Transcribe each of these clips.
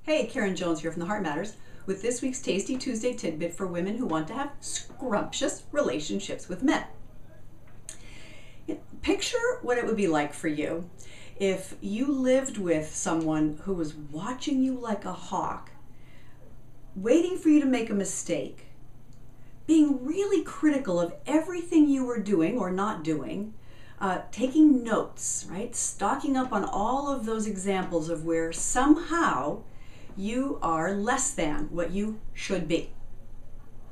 Hey, Karen Jones here from The Heart Matters with this week's Tasty Tuesday tidbit for women who want to have scrumptious relationships with men. Picture what it would be like for you if you lived with someone who was watching you like a hawk, waiting for you to make a mistake, being really critical of everything you were doing or not doing, taking notes, right? Stocking up on all of those examples of where somehow you are less than what you should be.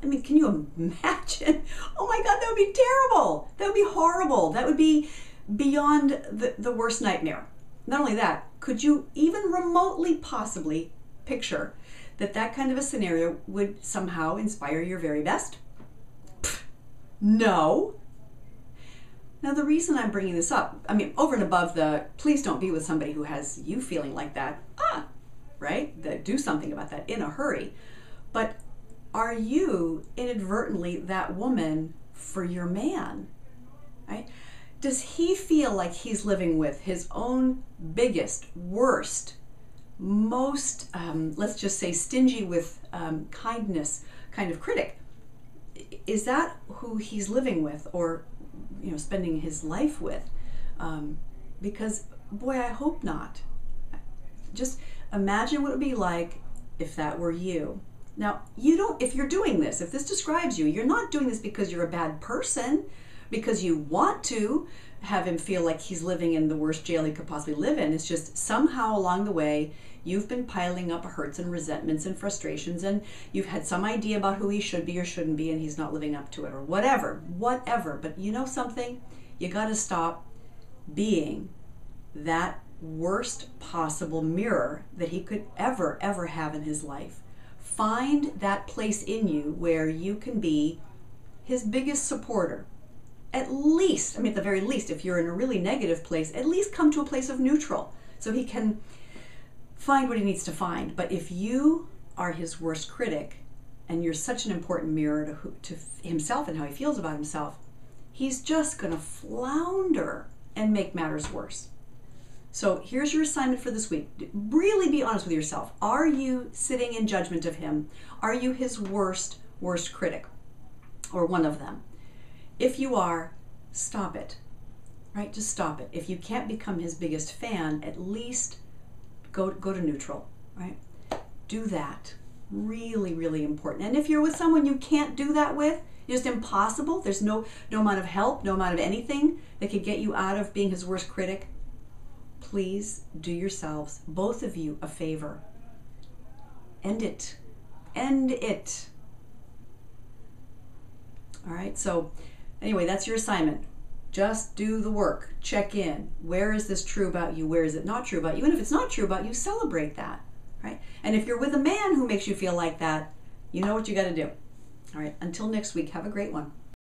I mean, can you imagine? Oh my God, that would be terrible. That would be horrible. That would be beyond the worst nightmare. Not only that, could you even remotely possibly picture that kind of a scenario would somehow inspire your very best? Pfft, no. Now, the reason I'm bringing this up, I mean, over and above the please don't be with somebody who has you feeling like that, right? Do something about that in a hurry. But are you inadvertently that woman for your man, right? Does he feel like he's living with his own biggest, worst, most, let's just say, stingy with kindness kind of critic? Is that who he's living with or, spending his life with? Because, boy, I hope not. Just imagine what it would be like if that were you. Now, if you're doing this, if this describes you, you're not doing this because you're a bad person, because you want to have him feel like he's living in the worst jail he could possibly live in. It's just somehow along the way, you've been piling up hurts and resentments and frustrations, and you've had some idea about who he should be or shouldn't be, and he's not living up to it, or whatever. But you know something? You got to stop being that worst possible mirror that he could ever have in his life. Find that place in you where you can be his biggest supporter. At least, at the very least, if you're in a really negative place, at least come to a place of neutral so he can find what he needs to find. But if you are his worst critic and you're such an important mirror to himself and how he feels about himself, he's just going to flounder and make matters worse. So here's your assignment for this week. Really be honest with yourself. Are you sitting in judgment of him? Are you his worst critic, or one of them? If you are, stop it, right? Just stop it. If you can't become his biggest fan, at least go to neutral, right? Do that. Really important. And if you're with someone you can't do that with, it's just impossible. There's no amount of help, no amount of anything that could get you out of being his worst critic. Please do yourselves, both of you, a favor. End it. End it. All right, so anyway, that's your assignment. Just do the work. Check in. Where is this true about you? Where is it not true about you? And if it's not true about you, celebrate that, right? And if you're with a man who makes you feel like that, you know what you got to do. All right, until next week, have a great one.